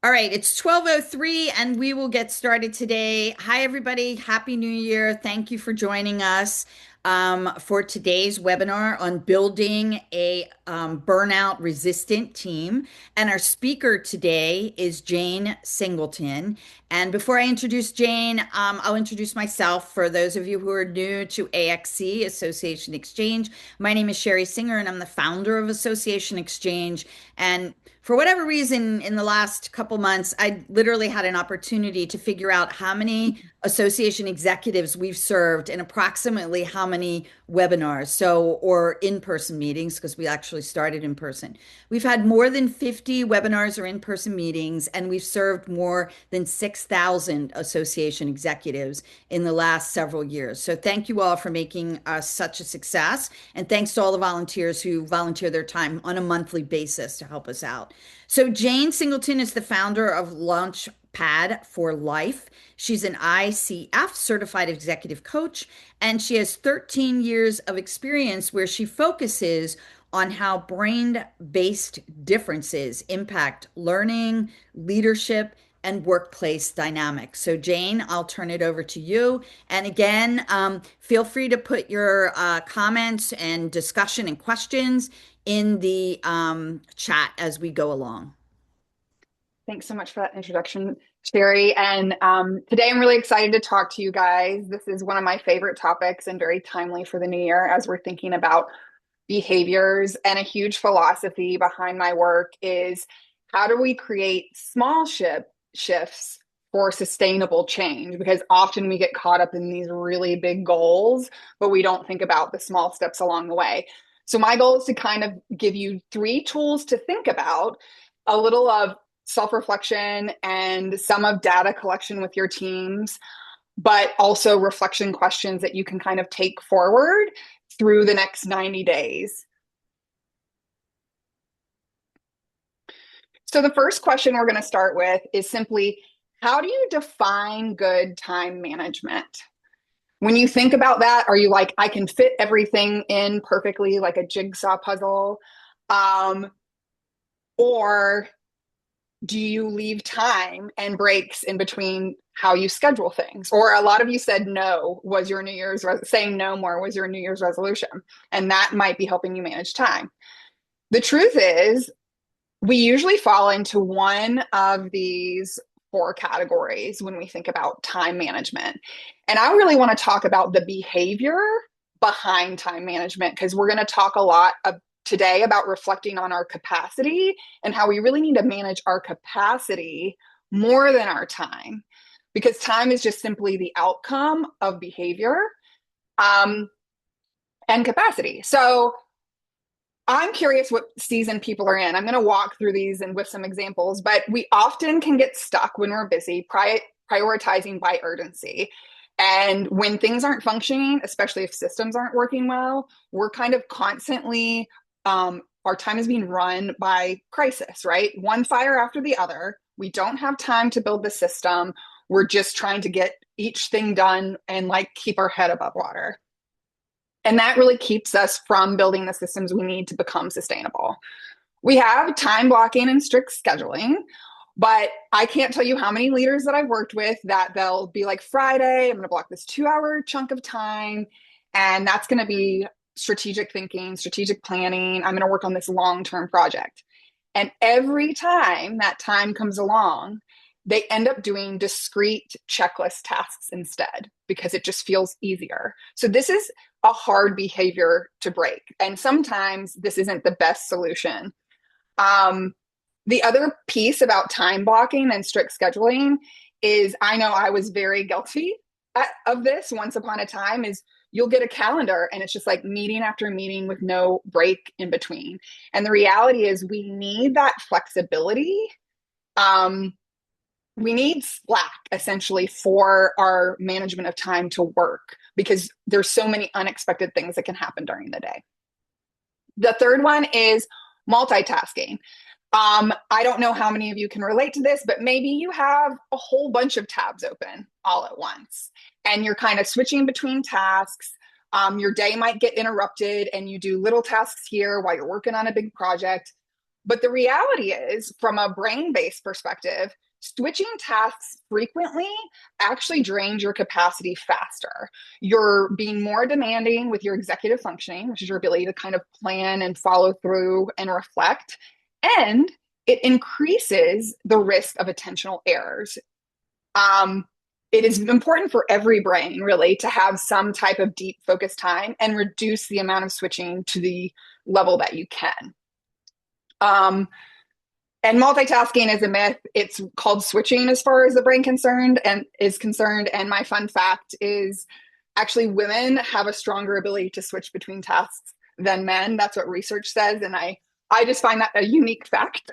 All right, it's 12:03 and we will get started today. Hi, everybody. Happy New Year. Thank you for joining us for today's webinar on building a burnout resistant team. And our speaker today is Jane Singleton. And before I introduce Jane, I'll introduce myself for those of you who are new to AXC, Association Xchange. My name is Sherry Singer, and I'm the founder of Association Xchange. And for whatever reason, in the last couple months, I literally had an opportunity to figure out how many association executives we've served and approximately how many webinars, or in-person meetings, because we actually started in person. We've had more than 50 webinars or in-person meetings, and we've served more than 6,000 association executives in the last several years. So thank you all for making us such a success. And thanks to all the volunteers who volunteer their time on a monthly basis to help us out. So Jane Singleton is the founder of Launchpad for Life. She's an ICF certified executive coach, and she has 13 years of experience where she focuses on how brain-based differences impact learning, leadership, and workplace dynamics. So Jane, I'll turn it over to you. And again, feel free to put your comments and discussion and questions in the chat as we go along. Thanks so much for that introduction, Sherry. And today I'm really excited to talk to you guys. This is one of my favorite topics and very timely for the new year as we're thinking about behaviors. And a huge philosophy behind my work is how do we create small shifts for sustainable change? Because often we get caught up in these really big goals, but we don't think about the small steps along the way. So my goal is to kind of give you 3 tools to think about, a little of self-reflection and some of data collection with your teams, but also reflection questions that you can kind of take forward through the next 90 days. So the first question we're going to start with is simply, how do you define good time management? When you think about that, are you like, I can fit everything in perfectly like a jigsaw puzzle? Or do you leave time and breaks in between how you schedule things? Or a lot of you said no was your New Year's, saying no more was your New Year's resolution. And that might be helping you manage time. The truth is, we usually fall into one of these 4 categories when we think about time management. And I really want to talk about the behavior behind time management, because we're going to talk a lot today about reflecting on our capacity and how we really need to manage our capacity more than our time, because time is just simply the outcome of behavior and capacity. So I'm curious what season people are in. I'm going to walk through these and with some examples, but we often can get stuck when we're busy prioritizing by urgency. And when things aren't functioning, especially if systems aren't working well, we're kind of constantly our time is being run by crisis, right? One fire after the other. We don't have time to build the system. We're just trying to get each thing done and like keep our head above water. And that really keeps us from building the systems we need to become sustainable. We have time blocking and strict scheduling, but I can't tell you how many leaders that I've worked with that they'll be like, Friday, I'm going to block this 2-hour chunk of time, and that's going to be strategic thinking, strategic planning. I'm going to work on this long-term project. And every time that time comes along, they end up doing discrete checklist tasks instead because it just feels easier. So this is a hard behavior to break. And sometimes this isn't the best solution. The other piece about time blocking and strict scheduling is, I know I was very guilty of this once upon a time, is you'll get a calendar and it's just like meeting after meeting with no break in between. And the reality is we need that flexibility. We need slack essentially for our management of time to work, because there's so many unexpected things that can happen during the day. The third one is multitasking. I don't know how many of you can relate to this, but maybe you have a whole bunch of tabs open all at once and you're kind of switching between tasks. Your day might get interrupted and you do little tasks here while you're working on a big project. But the reality is, from a brain-based perspective, switching tasks frequently actually drains your capacity faster. You're being more demanding with your executive functioning, which is your ability to kind of plan and follow through and reflect. And it increases the risk of attentional errors. Um, it is important for every brain, really, to have some type of deep focus time and reduce the amount of switching to the level that you can. And multitasking is a myth. It's called switching as far as the brain concerned and is concerned. And my fun fact is actually women have a stronger ability to switch between tasks than men. That's what research says. And I just find that a unique fact.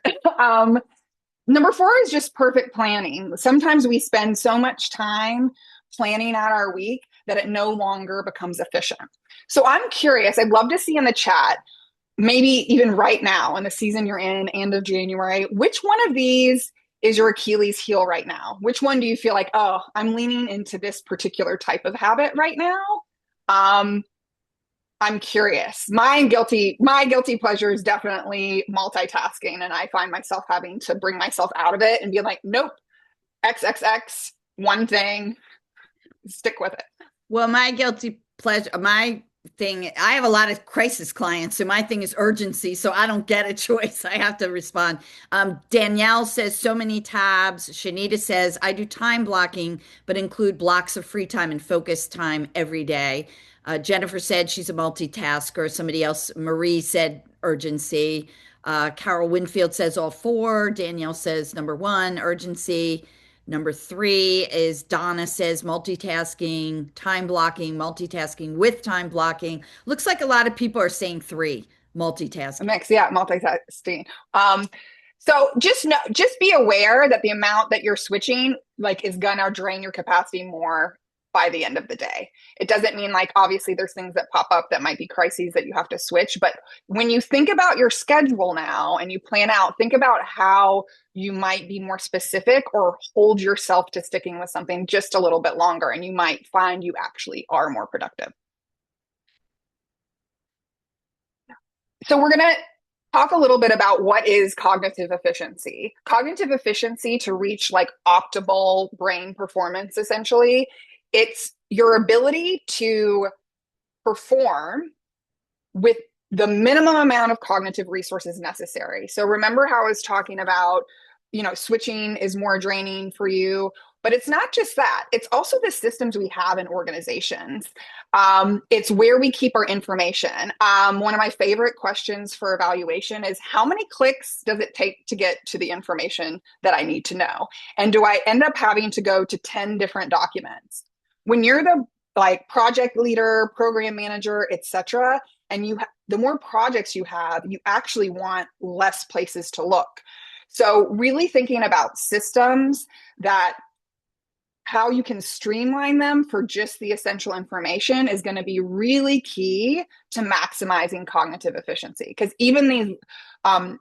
Number four is just perfect planning. Sometimes we spend so much time planning out our week that it no longer becomes efficient. So I'm curious, I'd love to see in the chat, maybe even right now in the season you're in, end of January, which one of these is your Achilles heel right now? Which one do you feel like, oh, I'm leaning into this particular type of habit right now? I'm curious. My guilty pleasure is definitely multitasking, and I find myself having to bring myself out of it and be like, nope, XXX, one thing, stick with it. Well, my guilty pleasure, my thing, I have a lot of crisis clients, so my thing is urgency. So I don't get a choice. I have to respond. Danielle says so many tabs. Shanita says I do time blocking, but include blocks of free time and focus time every day. Jennifer said she's a multitasker. Somebody else, Marie said urgency. Carol Winfield says all four. Danielle says number one, urgency. Number three is Donna says multitasking, time blocking, multitasking with time blocking. Looks like a lot of people are saying three, A multitasking. mix, yeah, multitasking. So just be aware that the amount that you're switching like is gonna drain your capacity more by the end of the day. It doesn't mean like obviously there's things that pop up that might be crises that you have to switch, but when you think about your schedule now and you plan out, think about how you might be more specific or hold yourself to sticking with something just a little bit longer, and you might find you actually are more productive. So we're going to talk a little bit about what is cognitive efficiency. Cognitive efficiency, to reach like optimal brain performance, essentially, it's your ability to perform with the minimum amount of cognitive resources necessary. So remember how I was talking about, switching is more draining for you, but it's not just that. It's also the systems we have in organizations. It's where we keep our information. One of my favorite questions for evaluation is how many clicks does it take to get to the information that I need to know? And do I end up having to go to 10 different documents? When you're the like project leader, program manager, etc., and the more projects you have, you actually want less places to look. So really thinking about systems that how you can streamline them for just the essential information is going to be really key to maximizing cognitive efficiency, because even these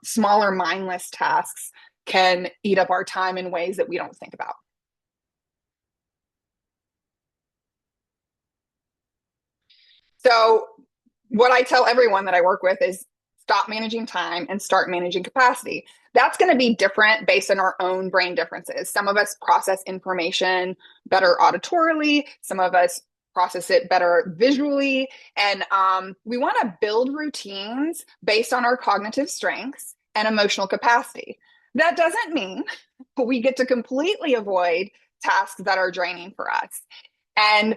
smaller mindless tasks can eat up our time in ways that we don't think about. So what I tell everyone that I work with is stop managing time and start managing capacity. That's going to be different based on our own brain differences. Some of us process information better auditorily. Some of us process it better visually. And we want to build routines based on our cognitive strengths and emotional capacity. That doesn't mean we get to completely avoid tasks that are draining for us. And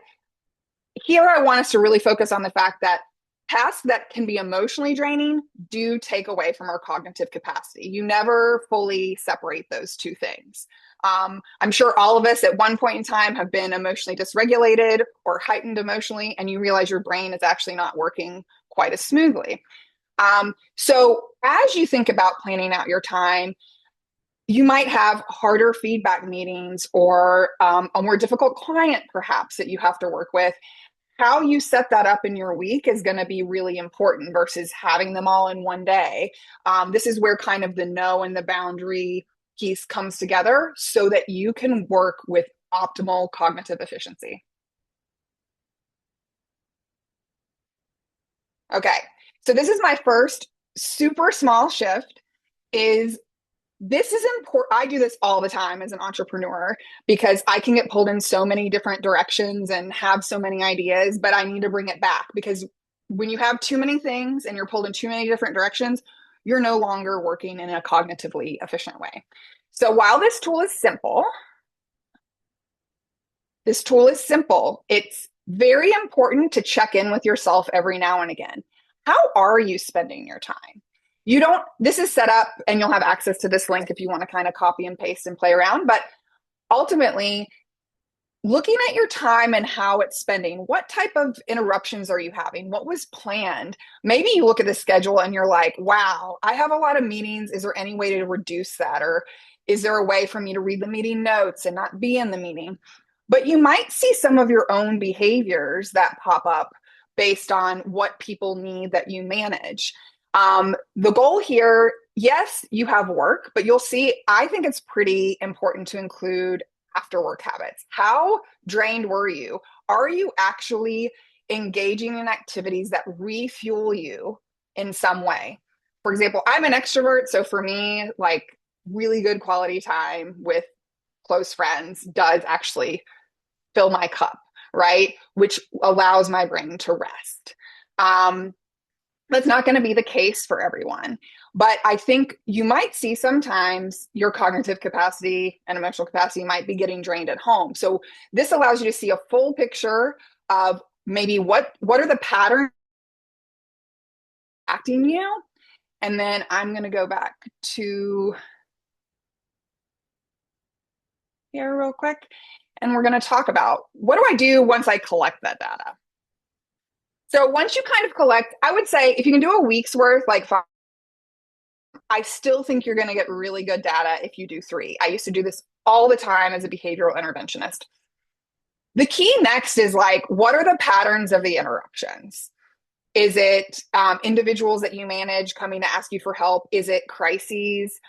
here I want us to really focus on the fact that tasks that can be emotionally draining do take away from our cognitive capacity. You never fully separate those two things. I'm sure all of us at one point in time have been emotionally dysregulated or heightened emotionally, and you realize your brain is actually not working quite as smoothly. So as you think about planning out your time, you might have harder feedback meetings or a more difficult client, perhaps, that you have to work with. How you set that up in your week is going to be really important versus having them all in one day. This is where kind of the no and the boundary piece comes together so that you can work with optimal cognitive efficiency. Okay, so this is my first super small shift. is this is important. I do this all the time as an entrepreneur because I can get pulled in so many different directions and have so many ideas, but I need to bring it back because when you have too many things and you're pulled in too many different directions, you're no longer working in a cognitively efficient way. So while this tool is simple, it's very important to check in with yourself every now and again. How are you spending your time? You don't, this is set up and you'll have access to this link if you want to kind of copy and paste and play around. But ultimately, looking at your time and how it's spending, what type of interruptions are you having? What was planned? Maybe you look at the schedule and you're like, wow, I have a lot of meetings. Is there any way to reduce that? Or is there a way for me to read the meeting notes and not be in the meeting? But you might see some of your own behaviors that pop up based on what people need that you manage. The goal here, yes, you have work, but you'll see, I think it's pretty important to include after work habits. How drained were you? Are you actually engaging in activities that refuel you in some way? For example, I'm an extrovert. So for me, like really good quality time with close friends does actually fill my cup, right? Which allows my brain to rest. That's not going to be the case for everyone. But I think you might see sometimes your cognitive capacity and emotional capacity might be getting drained at home. So this allows you to see a full picture of maybe what are the patterns acting you. And then I'm going to go back to here real quick. And we're going to talk about what do I do once I collect that data? So once you kind of collect, I would say if you can do a week's worth, like I still think you're going to get really good data if you do 3. I used to do this all the time as a behavioral interventionist. The key next is like, what are the patterns of the interruptions? Is it individuals that you manage coming to ask you for help? Is it crises?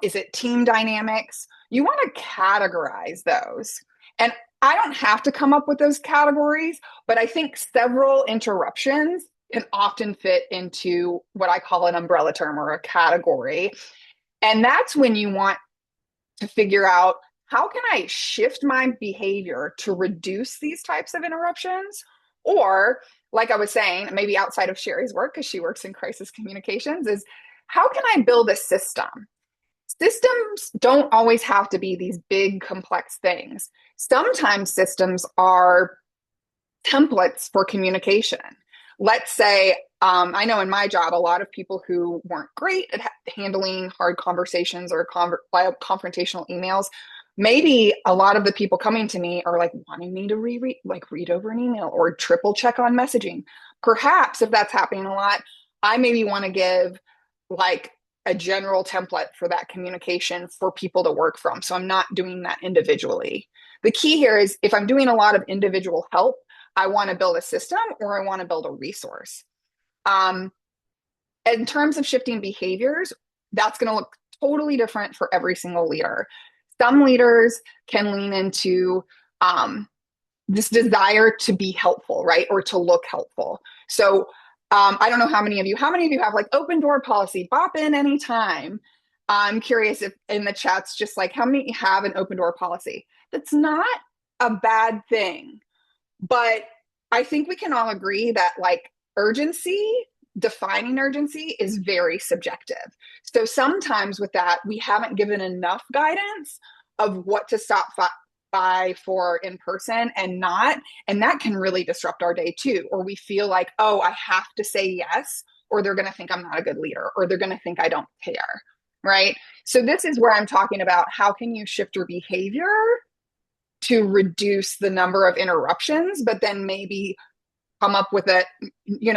Is it team dynamics? You want to categorize those. And I don't have to come up with those categories, but I think several interruptions can often fit into what I call an umbrella term or a category. And that's when you want to figure out how can I shift my behavior to reduce these types of interruptions? Or, like I was saying, maybe outside of Sherry's work, because she works in crisis communications, is how can I build a system? Systems don't always have to be these big, complex things. Sometimes systems are templates for communication. Let's say, I know in my job, a lot of people who weren't great at handling hard conversations or confrontational emails, maybe a lot of the people coming to me are like wanting me to read over an email or triple check on messaging. Perhaps if that's happening a lot, I maybe want to give like a general template for that communication for people to work from. So I'm not doing that individually. The key here is if I'm doing a lot of individual help, I want to build a system or I want to build a resource. In terms of shifting behaviors, that's going to look totally different for every single leader. Some leaders can lean into this desire to be helpful, right? Or to look helpful. So I don't know how many of you have like open door policy, bop in anytime. I'm curious if in the chats, just like how many have an open door policy? That's not a bad thing. But I think we can all agree that like defining urgency is very subjective. So sometimes with that, we haven't given enough guidance of what to stop by for in person and not. And that can really disrupt our day too. Or we feel like, oh, I have to say yes, or they're going to think I'm not a good leader, or they're going to think I don't care. Right. So this is where I'm talking about how can you shift your behavior to reduce the number of interruptions, but then maybe come up with it,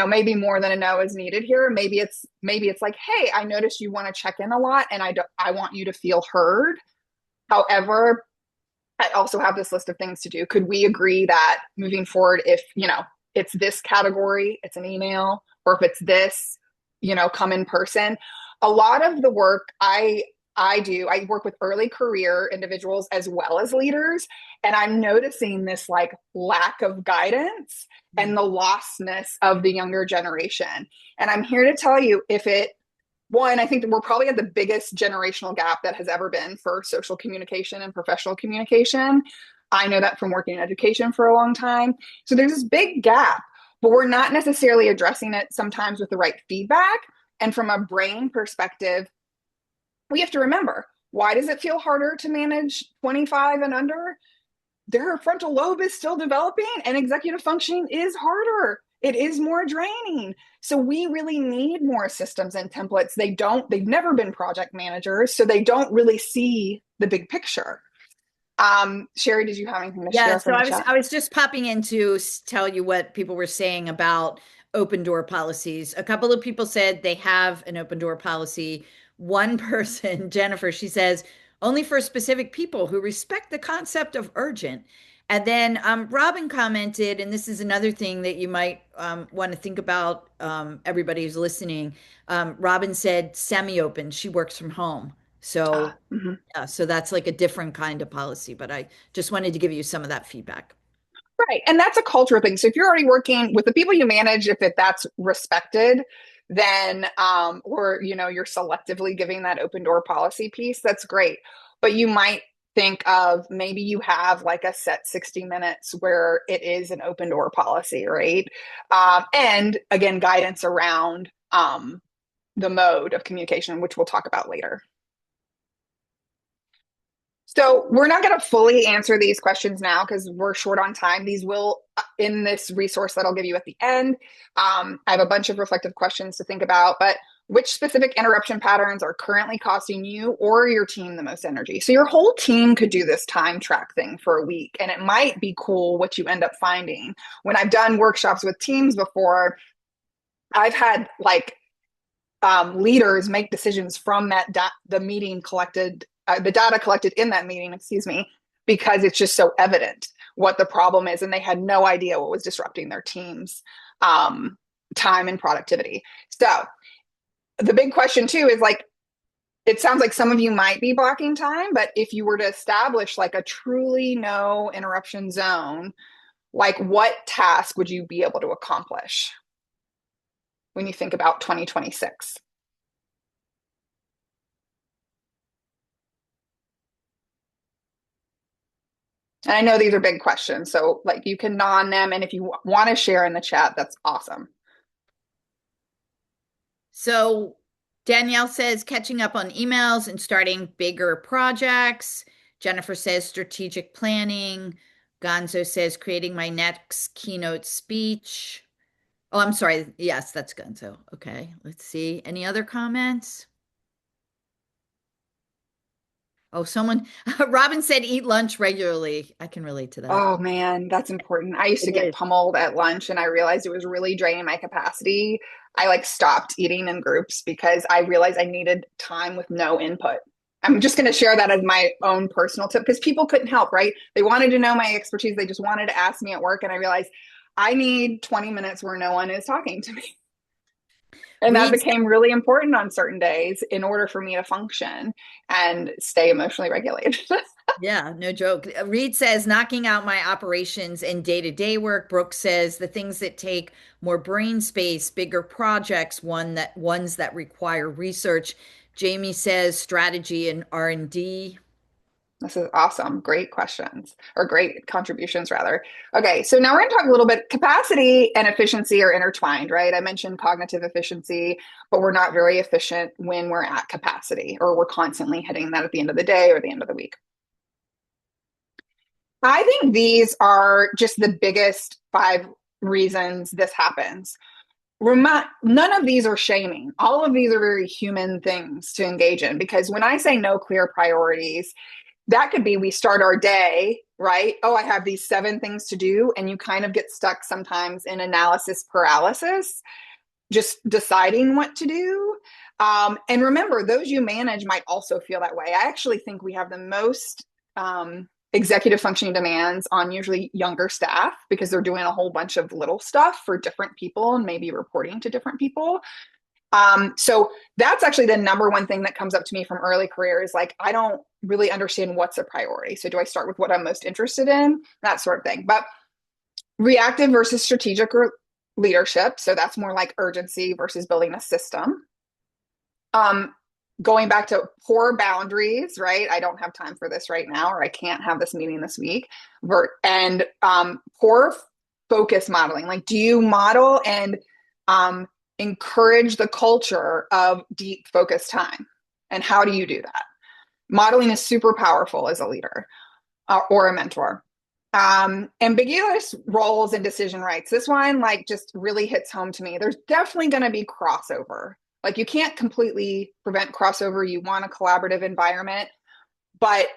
maybe more than a no is needed here. Maybe it's like, hey, I noticed you want to check in a lot and I want you to feel heard. However, I also have this list of things to do. Could we agree that moving forward, if, it's this category, it's an email, or if it's this, come in person. A lot of the work I work with early career individuals as well as leaders. And I'm noticing this like lack of guidance and the lostness of the younger generation. And I'm here to tell you, if it one, I think that we're probably at the biggest generational gap that has ever been for social communication and professional communication. I know that from working in education for a long time. So there's this big gap, but we're not necessarily addressing it sometimes with the right feedback. And from a brain perspective, we have to remember, why does it feel harder to manage 25 and under? Their frontal lobe is still developing and executive functioning is harder. It is more draining. So we really need more systems and templates. They've never been project managers, so they don't really see the big picture. Sherry, did you have anything to Yeah, share so from the I was chat? I was just popping in to tell you what people were saying about open door policies. A couple of people said they have an open door policy. One person, Jennifer, she says only for specific people who respect the concept of urgent. And then Robin commented, and this is another thing that you might want to think about, everybody who's listening. Robin said semi-open. She works from home. So Mhm. yeah, so that's like a different kind of policy, but I just wanted to give you some of that feedback. Right. And that's a cultural thing. So if you're already working with the people you manage, if that's respected, then or you're selectively giving that open door policy piece, that's great. But you might think of maybe you have like a set 60 minutes where it is an open door policy, right? And again, guidance around the mode of communication, which we'll talk about later. So we're not going to fully answer these questions now because we're short on time. These will, in this resource that I'll give you at the end, I have a bunch of reflective questions to think about, but which specific interruption patterns are currently costing you or your team the most energy? So your whole team could do this time track thing for a week, and it might be cool what you end up finding. When I've done workshops with teams before, I've had like leaders make decisions from the meeting collected, the data collected in that meeting, excuse me, because it's just so evident what the problem is, and they had no idea what was disrupting their team's time and productivity. So the big question too is like, it sounds like some of you might be blocking time, but if you were to establish like a truly no interruption zone, like what task would you be able to accomplish when you think about 2026? And I know these are big questions, so like you can non them, and if you want to share in the chat, that's awesome. So Danielle says catching up on emails and starting bigger projects. Jennifer says strategic planning. Gonzo says creating my next keynote speech. Oh, I'm sorry. Yes, that's Gonzo. Okay, let's see. Any other comments? Oh, someone, Robin said eat lunch regularly. I can relate to that. Oh man, that's important. I used to It get is. pummeled at lunch and I realized it was really draining my capacity. I like stopped eating in groups because I realized I needed time with no input. I'm just going to share that as my own personal tip because people couldn't help, right? They wanted to know my expertise. They just wanted to ask me at work. And I realized I need 20 minutes where no one is talking to me. And that Reed became really important on certain days in order for me to function and stay emotionally regulated. Yeah, no joke. Reed says knocking out my operations and day-to-day work. Brooke says the things that take more brain space, bigger projects, ones that require research. Jamie says strategy and R&D. This is awesome. Great questions or great contributions, rather. Okay, so now we're going to talk a little bit. Capacity and efficiency are intertwined, right? I mentioned cognitive efficiency, but we're not very efficient when we're at capacity or we're constantly hitting that at the end of the day or the end of the week. I think these are just the biggest 5 reasons this happens. None of these are shaming. All of these are very human things to engage in because when I say no clear priorities, that could be we start our day, right? Oh, I have these 7 things to do. And you kind of get stuck sometimes in analysis paralysis, just deciding what to do. And remember, those you manage might also feel that way. I actually think we have the most executive functioning demands on usually younger staff because they're doing a whole bunch of little stuff for different people and maybe reporting to different people. So that's actually the number one thing that comes up to me from early career is like, I don't really understand what's a priority. So do I start with what I'm most interested in? That sort of thing. But reactive versus strategic leadership. So that's more like urgency versus building a system. Um, Going back to poor boundaries, right? I don't have time for this right now, or I can't have this meeting this week. And poor focus modeling. Like, do you model and um, encourage the culture of deep focus time? And how do you do that? Modeling is super powerful as a leader or a mentor. Ambiguous roles and decision rights. This one like just really hits home to me. There's definitely going to be crossover. Like you can't completely prevent crossover. You want a collaborative environment, but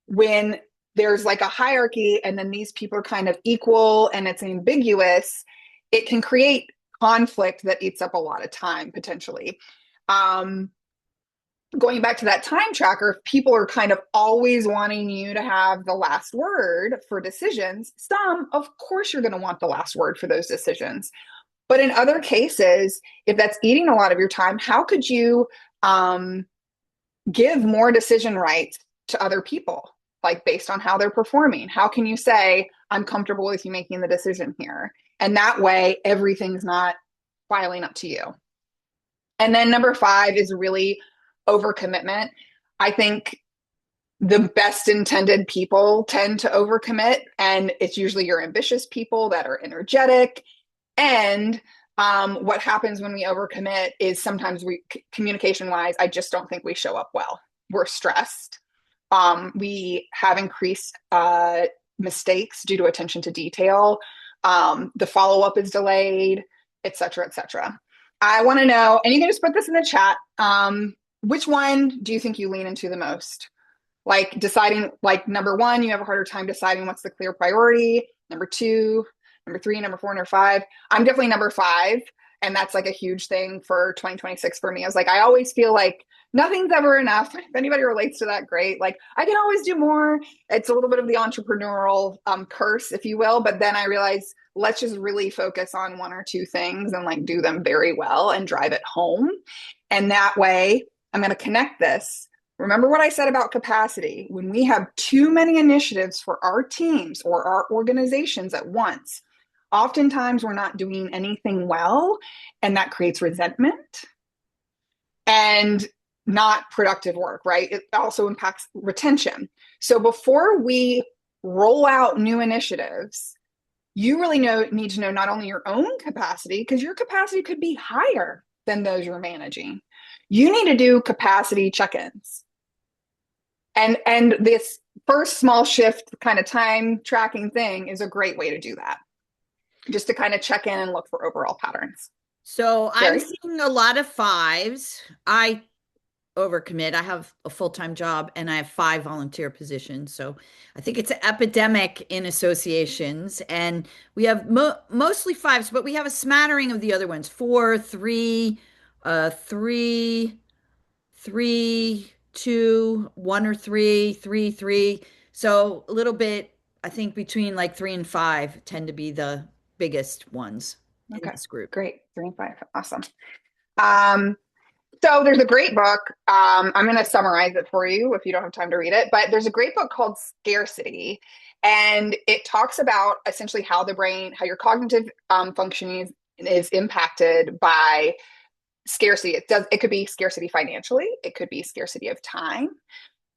when there's like a hierarchy and then these people are kind of equal and it's ambiguous, it can create conflict that eats up a lot of time potentially. Um, Going back to that time tracker, if people are kind of always wanting you to have the last word for decisions, of course, you're going to want the last word for those decisions. But in other cases, if that's eating a lot of your time, how could you give more decision rights to other people, like based on how they're performing? How can you say, I'm comfortable with you making the decision here? And that way, everything's not filing up to you. And then number 5 is really overcommitment. I think the best intended people tend to overcommit, and it's usually your ambitious people that are energetic. And what happens when we overcommit is sometimes communication wise, I just don't think we show up well. We're stressed. We have increased mistakes due to attention to detail. The follow up is delayed, et cetera, et cetera. I want to know, and you can just put this in the chat. Which one do you think you lean into the most? Like deciding, like number 1, you have a harder time deciding what's the clear priority. Number 2, number 3, number 4, number 5. I'm definitely number 5. And that's like a huge thing for 2026 for me. I was like, I always feel like nothing's ever enough. If anybody relates to that, great. Like I can always do more. It's a little bit of the entrepreneurial curse, if you will. But then I realized let's just really focus on 1 or 2 things and like do them very well and drive it home. And that way I'm going to connect this. Remember what I said about capacity. When we have too many initiatives for our teams or our organizations at once, oftentimes we're not doing anything well, and that creates resentment and not productive work, right? It also impacts retention. So before we roll out new initiatives, you really need to know not only your own capacity, because your capacity could be higher than those you're managing. You need to do capacity check-ins. And this first small shift kind of time tracking thing is a great way to do that. Just to kind of check in and look for overall patterns. So I'm Sherry? seeing a lot of 5s. I overcommit. I have a full-time job and I have 5 volunteer positions. So I think it's an epidemic in associations. And we have mostly 5s, but we have a smattering of the other ones. 4, 3, 3, 3, 2, 1 or 3, 3, 3. So a little bit, I think between like 3 and 5 tend to be the biggest ones in Okay, this group. great. 3 and 5. Awesome. Um, so there's a great book. I'm going to summarize it for you if you don't have time to read it, but there's a great book called Scarcity. And it talks about essentially how the brain, how your cognitive functioning is impacted by scarcity. It could be scarcity financially, it could be scarcity of time.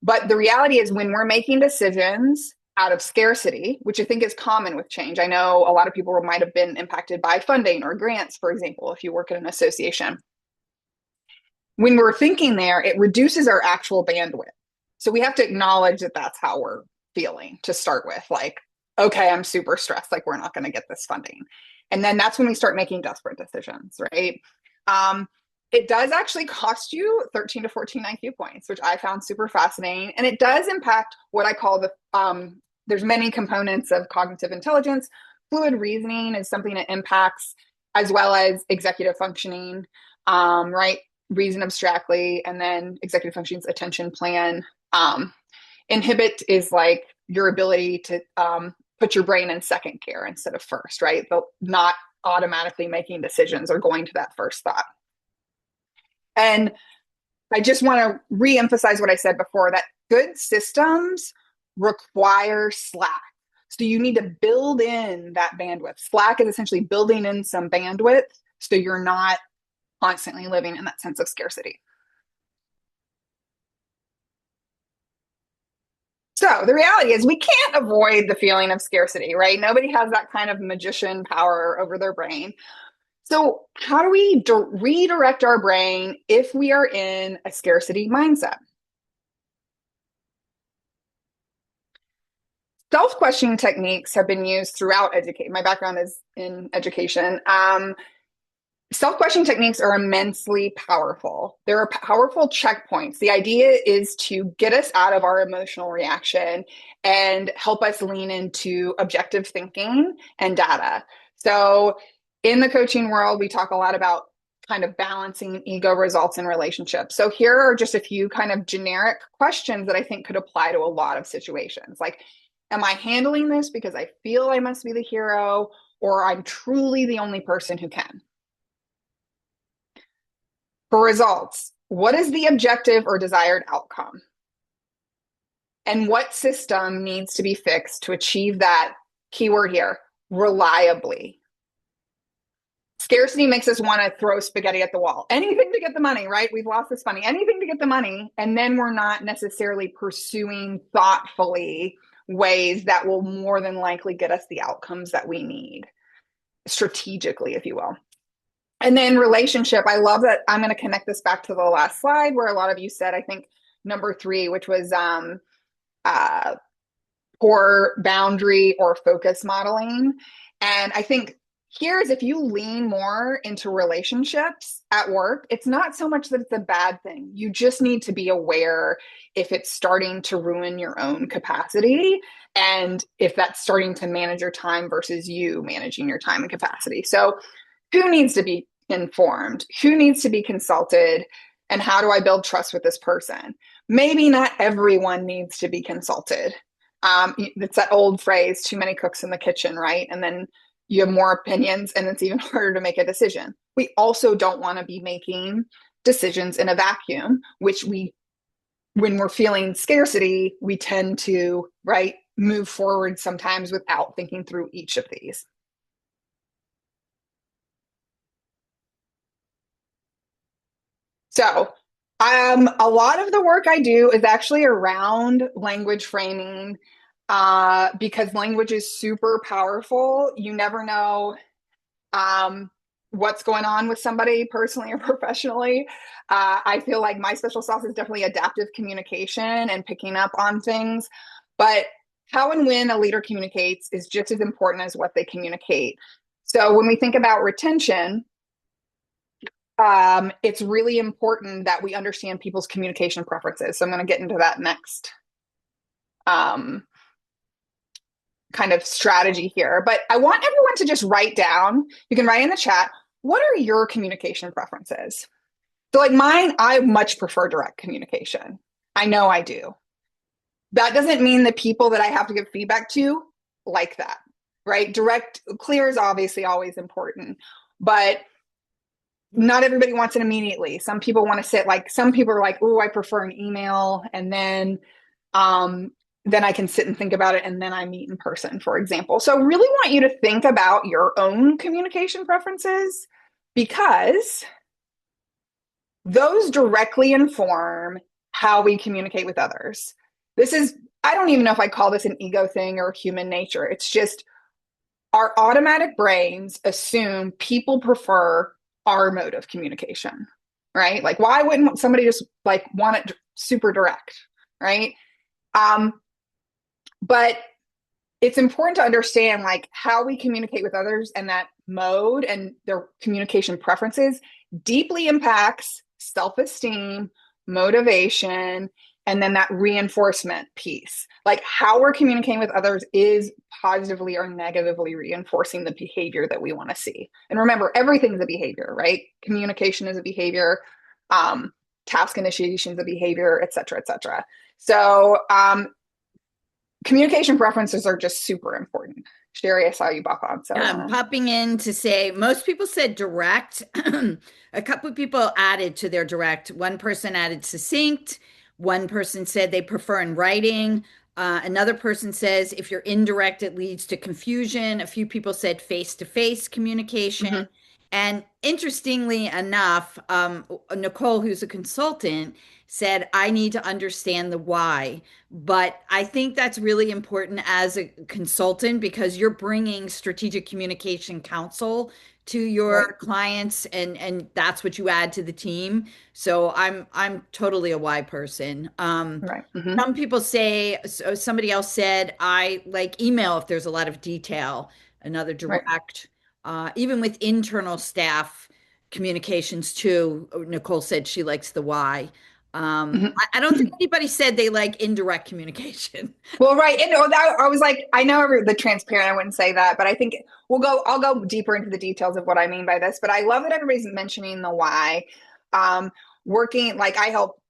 But the reality is when we're making decisions out of scarcity, which I think is common with change. I know a lot of people might have been impacted by funding or grants, for example, if you work in an association. When we're thinking there, it reduces our actual bandwidth. So we have to acknowledge that that's how we're feeling to start with. Like, okay, I'm super stressed. Like, we're not going to get this funding. And then that's when we start making desperate decisions, right? It does actually cost you 13 to 14 IQ points, which I found super fascinating. And it does impact what I call there's many components of cognitive intelligence. Fluid reasoning is something that impacts as well as executive functioning, right? Reason abstractly, and then executive functioning's attention plan. Inhibit is like your ability to put your brain in second gear instead of first, right? But not automatically making decisions or going to that first thought. And I just want to re-emphasize what I said before, that good systems require slack. So you need to build in that bandwidth. Slack is essentially building in some bandwidth so you're not constantly living in that sense of scarcity. So the reality is we can't avoid the feeling of scarcity, right? Nobody has that kind of magician power over their brain. So how do we redirect our brain if we are in a scarcity mindset? Self-questioning techniques have been used throughout education. My background is in education. Self-questioning techniques are immensely powerful. There are powerful checkpoints. The idea is to get us out of our emotional reaction and help us lean into objective thinking and data. So in the coaching world, we talk a lot about kind of balancing ego results in relationships. So here are just a few kind of generic questions that I think could apply to a lot of situations. Like, am I handling this because I feel I must be the hero, or I'm truly the only person who can? For results, what is the objective or desired outcome? And what system needs to be fixed to achieve that keyword here, reliably? Scarcity makes us want to throw spaghetti at the wall. Anything to get the money, right? We've lost this money. Anything to get the money. And then we're not necessarily pursuing thoughtfully ways that will more than likely get us the outcomes that we need, strategically, if you will. And then relationship, I love that. I'm going to connect this back to the last slide where a lot of you said, I think number 3, which was uh, poor boundary or focus modeling. And I think here is if you lean more into relationships at work, it's not so much that it's a bad thing. You just need to be aware if it's starting to ruin your own capacity and if that's starting to manage your time versus you managing your time and capacity. So who needs to be informed? Who needs to be consulted? And how do I build trust with this person? Maybe not everyone needs to be consulted. It's that old phrase, too many cooks in the kitchen, right? And then you have more opinions and it's even harder to make a decision. We also don't want to be making decisions in a vacuum, which when we're feeling scarcity, we tend to, right, move forward sometimes without thinking through each of these. So, a lot of the work I do is actually around language framing because language is super powerful. You never know um, what's going on with somebody personally or professionally. I feel like my special sauce is definitely adaptive communication and picking up on things. But how and when a leader communicates is just as important as what they communicate. So, when we think about retention, it's really important that we understand people's communication preferences. So I'm going to get into that next um, kind of strategy here. But I want everyone to just write down, you can write in the chat, what are your communication preferences? So, like mine, I much prefer direct communication. I know I do. That doesn't mean the people that I have to give feedback to like that, right? Direct, clear is obviously always important. But not everybody wants it immediately. Some people want to sit like some people are like, oh, I prefer an email, and then I can sit and think about it, and then I meet in person, for example. So really want you to think about your own communication preferences because those directly inform how we communicate with others. This is, I don't even know if I call this an ego thing or human nature. It's just our automatic brains assume people prefer our mode of communication, right? Like, why wouldn't somebody just like want it super direct, right? But it's important to understand like how we communicate with others and that mode and their communication preferences deeply impacts self-esteem, motivation, and then that reinforcement piece. Like how we're communicating with others is positively or negatively reinforcing the behavior that we want to see. And remember, everything's a behavior, right? Communication is a behavior, task initiation is a behavior, et cetera, et cetera. So communication preferences are just super important. Sherry, I saw you pop on, so I I'm want popping in to say most people said direct. A couple of people added to their direct. One person added succinct. One person said they prefer in writing. Another person says if you're indirect, it leads to confusion. A few people said face-to-face to. communication. Mhm. And interestingly enough, Nicole, who's a consultant, said, I need to understand the why. But I think that's really important as a consultant because you're bringing strategic communication counsel to your Right. clients and that's what you add to the team. So I'm totally a why person. Right. Hmm. Some people say, so somebody else said, I like email if there's a lot of detail, another Right. direct, even with internal staff communications too. Nicole said she likes the why. Hmm. I don't think anybody said they like indirect communication. Well, right. And I was like, I know the transparent, I wouldn't say that, but I think I'll go deeper into the details of what I mean by this. But I love that everybody's mentioning the why. Um, Working, like I help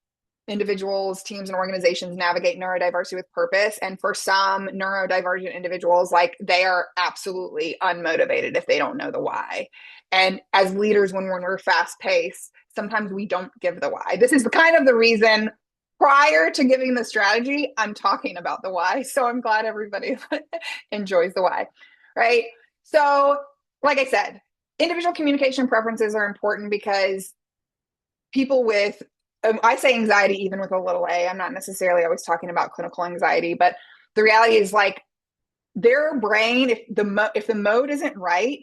individuals, teams, and organizations navigate neurodiversity with purpose. And for some neurodivergent individuals, like they are absolutely unmotivated if they don't know the why. And as leaders, when we're fast paced, sometimes we don't give the why. This is kind of the reason prior to giving the strategy, I'm talking about the why. So I'm glad everybody enjoys the why, right? So, like I said, individual communication preferences are important because people with I say anxiety even with a little a. I'm not necessarily always talking about clinical anxiety, but the reality is like their brain, if the mode isn't right,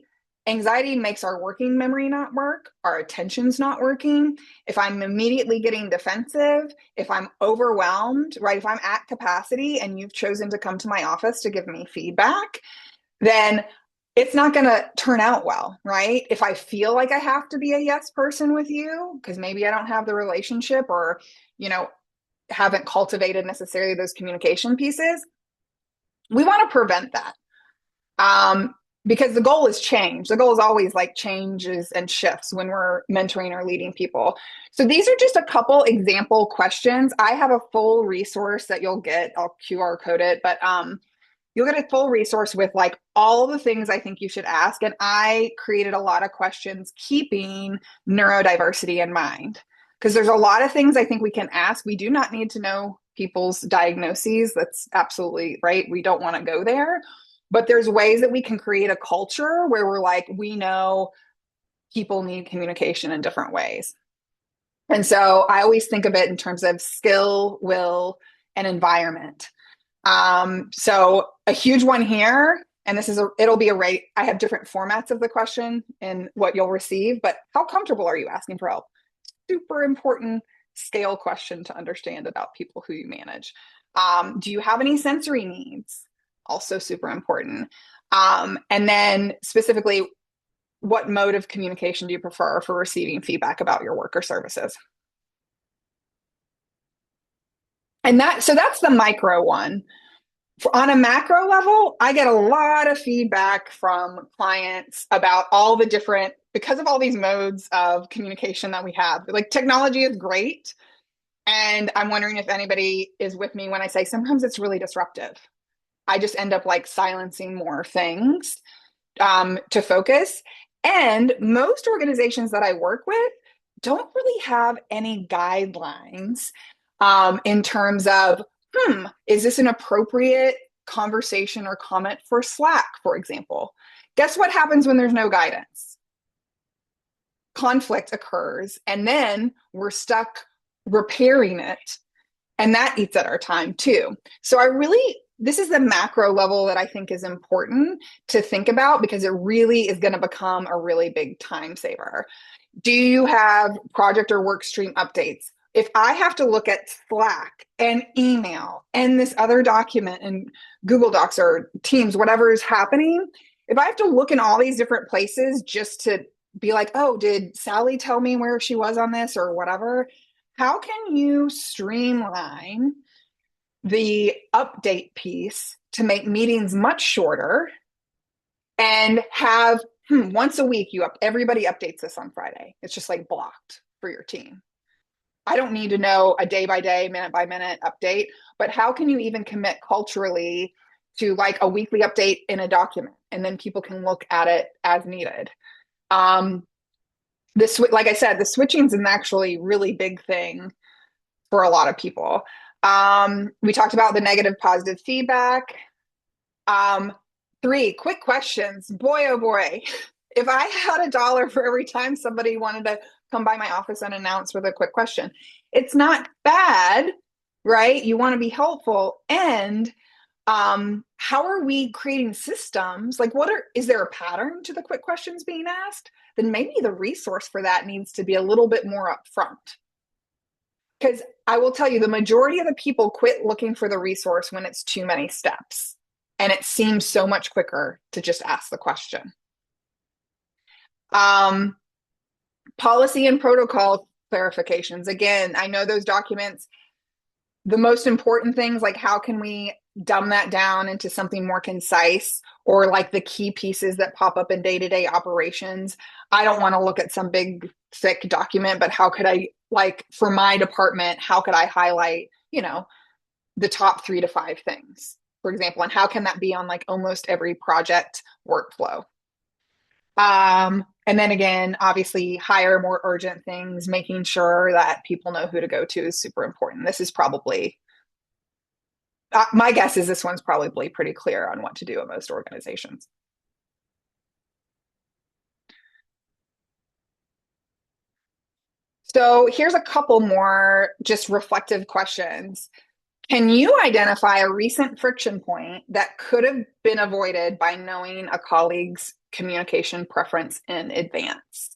anxiety makes our working memory not work, our attention's not working. If I'm immediately getting defensive, if I'm overwhelmed, right? If I'm at capacity and you've chosen to come to my office to give me feedback, then it's not going to turn out well, right? If I feel like I have to be a yes person with you, because maybe I don't have the relationship or, you know, haven't cultivated necessarily those communication pieces, we want to prevent that. Because the goal is change. The goal is always like changes and shifts when we're mentoring or leading people. So these are just a couple example questions. I have a full resource that you'll get. I'll QR code it, but you'll get a full resource with like all the things I think you should ask. And I created a lot of questions keeping neurodiversity in mind because there's a lot of things I think we can ask. We do not need to know people's diagnoses. That's absolutely right. We don't want to go there. But there's ways that we can create a culture where we're like, we know people need communication in different ways. And so I always think of it in terms of skill, will, and environment. So a huge one here, and it'll be a rate. I have different formats of the question and what you'll receive, but how comfortable are you asking for help? Super important scale question to understand about people who you manage. Do you have any sensory needs? Also super important. And then specifically, what mode of communication do you prefer for receiving feedback about your work or services? And that's the micro one. On a macro level, I get a lot of feedback from clients about all the different, because of all these modes of communication that we have. Like technology is great. And I'm wondering if anybody is with me when I say sometimes it's really disruptive. I just end up like silencing more things to focus. And most organizations that I work with don't really have any guidelines in terms of, is this an appropriate conversation or comment for Slack, for example? Guess what happens when there's no guidance? Conflict occurs, and then we're stuck repairing it. And that eats at our time too. So this is the macro level that I think is important to think about because it really is going to become a really big time saver. Do you have project or work stream updates? If I have to look at Slack and email and this other document and Google Docs or Teams, whatever is happening, if I have to look in all these different places just to be like, oh, did Sally tell me where she was on this or whatever? How can you streamline the update piece to make meetings much shorter and have once a week everybody updates this on Friday? It's just like blocked for your team. I don't need to know a day by day, minute by minute update, but how can you even commit culturally to like a weekly update in a document and then people can look at it as needed? Like I said, the switching is an actually really big thing for a lot of people. We talked about the negative positive feedback. 3 quick questions. Boy, oh boy. If I had $1 for every time somebody wanted to come by my office unannounced with a quick question, It's not bad, right? You want to be helpful. And how are we creating systems? Like, is there a pattern to the quick questions being asked? Then maybe the resource for that needs to be a little bit more upfront. Because I will tell you, the majority of the people quit looking for the resource when it's too many steps. And it seems so much quicker to just ask the question. Um, Policy and protocol clarifications. Again, I know those documents, the most important things, like how can we dumb that down into something more concise, or like the key pieces that pop up in day-to-day operations. I don't want to look at some big thick document, but how could I, like for my department, how could I highlight, the top 3 to 5 things, for example, and how can that be on like almost every project workflow? And then again, obviously, higher, more urgent things, making sure that people know who to go to is super important. This is probably, my guess is this one's probably pretty clear on what to do at most organizations. So here's a couple more just reflective questions. Can you identify a recent friction point that could have been avoided by knowing a colleague's communication preference in advance?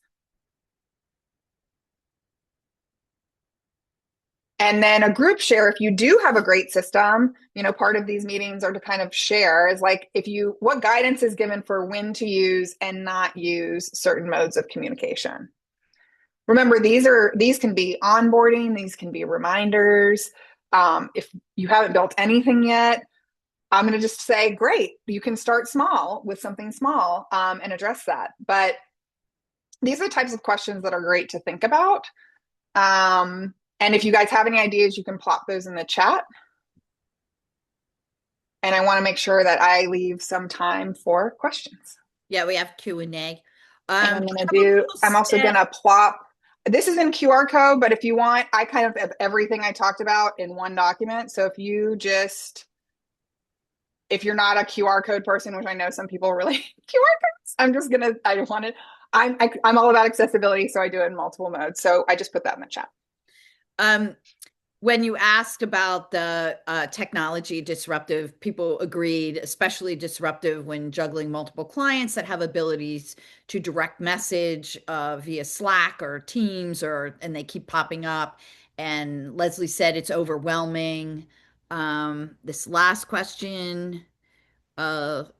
And then a group share, if you do have a great system, part of these meetings are to kind of share is like, what guidance is given for when to use and not use certain modes of communication. Remember, these can be onboarding, these can be reminders. If you haven't built anything yet, I'm going to just say, great, you can start small with something small and address that. But these are the types of questions that are great to think about. And if you guys have any ideas, you can plop those in the chat. And I want to make sure that I leave some time for questions. Yeah, we have Q&A. I'm also going to plop, this is in QR code, but if you want, I kind of have everything I talked about in one document. So if you're not a QR code person, which I know some people really QR codes, I'm all about accessibility. So I do it in multiple modes. So I just put that in the chat. When you asked about the technology disruptive, people agreed, especially disruptive when juggling multiple clients that have abilities to direct message via Slack or Teams, and they keep popping up. And Leslie said it's overwhelming. This last question,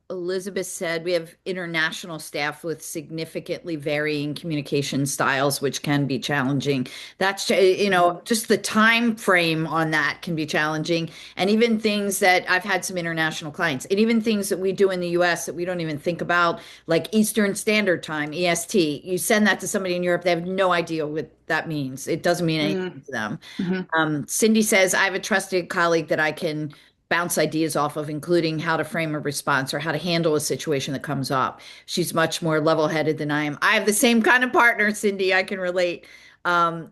Elizabeth said we have international staff with significantly varying communication styles, which can be challenging. That's, just the time frame on that can be challenging. And even things that I've had some international clients, and even things that we do in the US that we don't even think about, like Eastern Standard Time, EST. You send that to somebody in Europe, they have no idea what that means. It doesn't mean anything to them. Cindy says, I have a trusted colleague that I can bounce ideas off of, including how to frame a response or how to handle a situation that comes up. She's much more level-headed than I am. I have the same kind of partner, Cindy. I can relate. And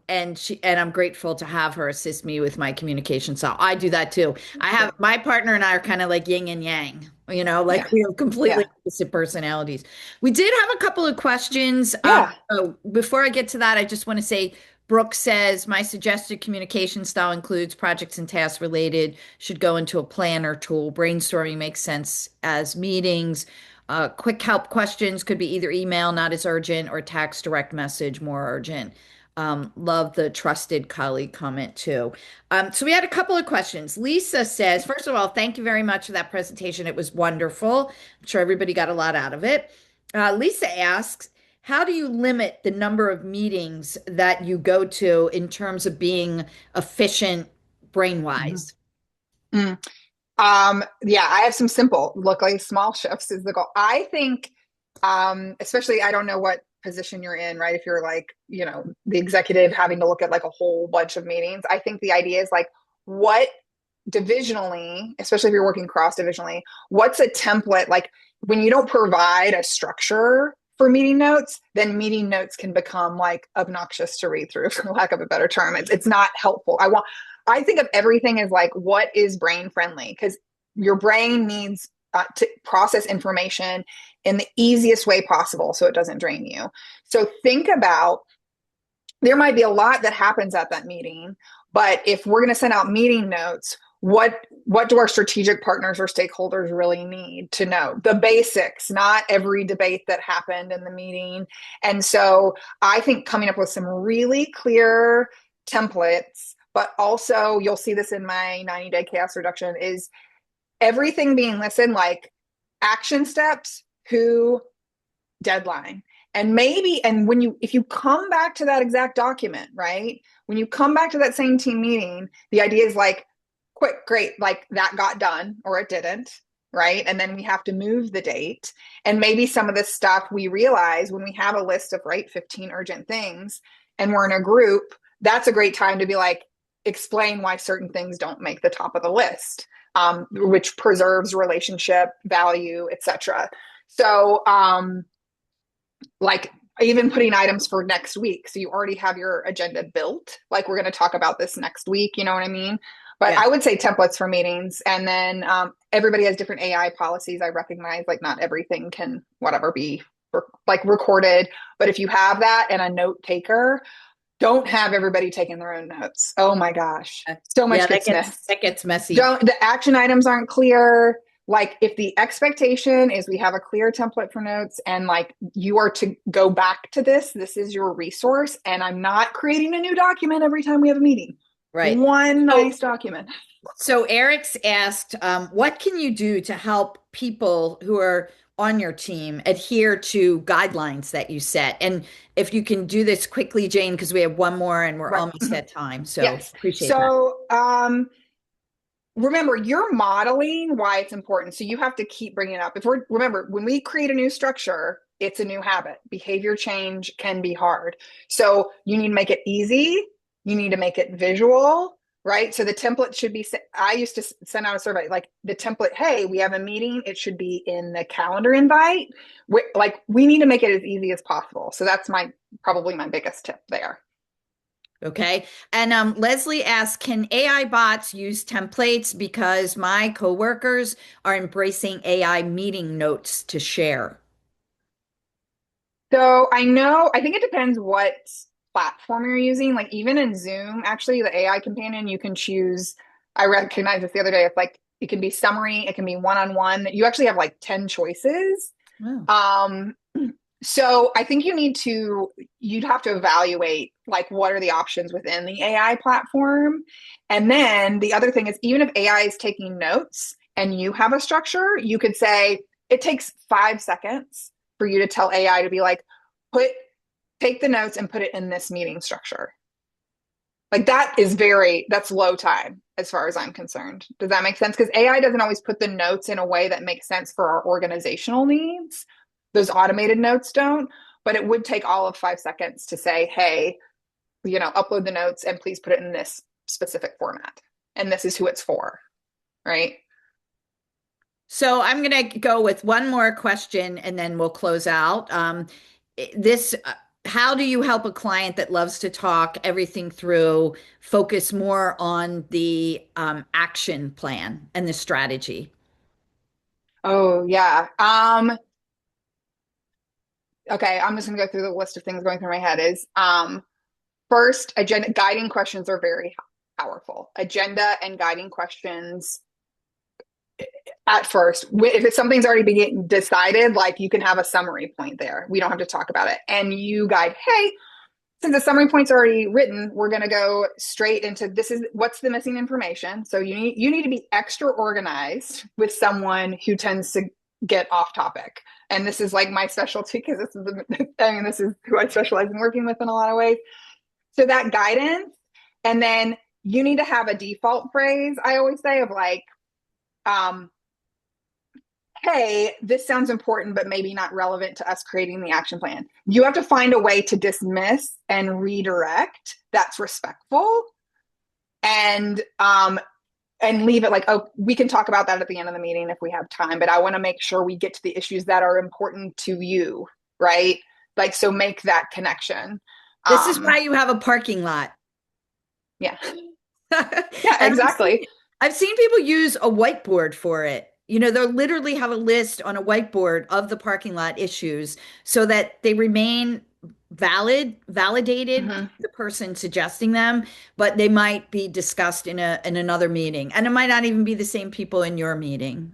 I'm grateful to have her assist me with my communication style. I do that too. I have my partner and I are kind of like yin and yang, we have completely opposite personalities. We did have a couple of questions. So before I get to that, I just want to say Brooke says, my suggested communication style includes projects and tasks related, should go into a planner tool. Brainstorming makes sense as meetings. Quick help questions could be either email, not as urgent, or text, direct message, more urgent. Love the trusted colleague comment too. So we had a couple of questions. Lisa says, first of all, thank you very much for that presentation. It was wonderful. I'm sure everybody got a lot out of it. Lisa asks, how do you limit the number of meetings that you go to in terms of being efficient brain-wise? Yeah, I have some simple, look like small shifts is the goal. I think, especially, I don't know what position you're in, right? If you're like, the executive having to look at like a whole bunch of meetings, I think the idea is like, what divisionally, especially if you're working cross divisionally, what's a template? Like when you don't provide a structure for meeting notes, then meeting notes can become like obnoxious to read through, for lack of a better term. It's not helpful. I think of everything as like, what is brain friendly? Because your brain needs to process information in the easiest way possible so it doesn't drain you. So think about there might be a lot that happens at that meeting, but if we're going to send out meeting notes, what do our strategic partners or stakeholders really need to know? The basics, not every debate that happened in the meeting. And so I think coming up with some really clear templates, but also you'll see this in my 90-day chaos reduction, is everything being listed, like action steps, who, deadline. And maybe, and when you, if you come back to that exact document, right? When you come back to that same team meeting, the idea is like, quick, great, like that got done or it didn't, right? And then we have to move the date. And maybe some of this stuff we realize when we have a list of, right, 15 urgent things and we're in a group, that's a great time to be like, explain why certain things don't make the top of the list, which preserves relationship value, etc. So, like even putting items for next week. So you already have your agenda built. Like we're going to talk about this next week. You know what I mean? But Yeah. I would say templates for meetings. And then everybody has different AI policies. I recognize like not everything can whatever be like recorded. But if you have that and a note taker, don't have everybody taking their own notes. Oh my gosh. So Yeah, much gets missed. that gets messy. Don't, the action items aren't clear. Like if the expectation is we have a clear template for notes and like you are to go back to this is your resource. And I'm not creating a new document every time we have a meeting. Right. One So nice document. So Eric's asked, what can you do to help people who are on your team adhere to guidelines that you set? And if you can do this quickly, Jane, because we have one more and we're Right. almost at time. So Yes. appreciate that. So remember, you're modeling why it's important. So you have to keep bringing it up. If we're, remember, when we create a new structure, it's a new habit. Behavior change can be hard. So you need to make it easy. You need to make it visual, right? So the template should be, I used to send out a survey, like the template, hey, we have a meeting. It should be in the calendar invite. Like we need to make it as easy as possible. So that's probably my biggest tip there. Okay. And Leslie asked, can AI bots use templates because my coworkers are embracing AI meeting notes to share? So I think it depends what platform you're using. Like even in Zoom, actually, the AI companion, you can choose. I recognized this the other day. It's like it can be summary, it can be one-on-one. You actually have like 10 choices. Oh. Um, so I think you'd have to evaluate like what are the options within the AI platform. And then the other thing is even if AI is taking notes and you have a structure, you could say it takes 5 seconds for you to tell AI to be like, put take the notes and put it in this meeting structure. Like that's low time as far as I'm concerned. Does that make sense? Because AI doesn't always put the notes in a way that makes sense for our organizational needs. Those automated notes don't, but it would take all of 5 seconds to say, hey, upload the notes and please put it in this specific format. And this is who it's for, right? So I'm going to go with one more question and then we'll close out. This, how do you help a client that loves to talk everything through, focus more on the action plan and the strategy? Oh, yeah. Okay, I'm just gonna go through the list of things going through my head is first, agenda guiding questions are very powerful. Agenda and guiding questions at first, if something's already being decided, like you can have a summary point there. We don't have to talk about it. And you guide, hey, since the summary point's already written, we're going to go straight into this is what's the missing information. So you need to be extra organized with someone who tends to get off topic. And this is like my specialty because this is who I specialize in working with in a lot of ways. So that guidance, and then you need to have a default phrase. I always say of like, um, hey, this sounds important, but maybe not relevant to us creating the action plan. You have to find a way to dismiss and redirect that's respectful and leave it like, oh, we can talk about that at the end of the meeting if we have time, but I want to make sure we get to the issues that are important to you, right? Like, so make that connection. This is why Um, you have a parking lot. yeah, And yeah, exactly. I've seen people use a whiteboard for it. They'll literally have a list on a whiteboard of the parking lot issues so that they remain validated by Mhm. the person suggesting them, but they might be discussed in another meeting, and it might not even be the same people in your meeting.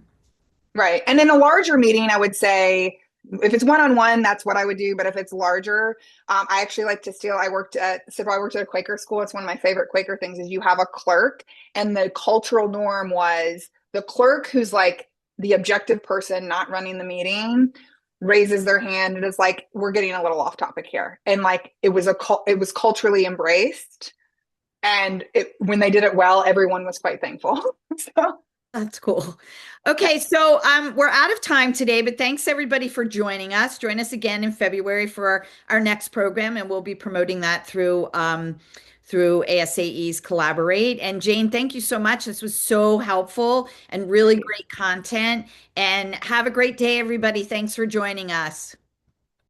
Right. And in a larger meeting, I would say if it's one-on-one, that's what I would do. But if it's larger, I actually like to steal. I worked at a Quaker school. It's one of my favorite Quaker things is you have a clerk, and the cultural norm was the clerk who's like the objective person not running the meeting raises their hand and is like, we're getting a little off topic here. And like it was culturally embraced. And when they did it well, everyone was quite thankful. So That's cool. Okay, so we're out of time today, but thanks everybody for joining us. Join us again in February for our next program, and we'll be promoting that through ASAE's Collaborate. And Jane, thank you so much. This was so helpful and really great. great content. And have a great day, everybody. Thanks for joining us.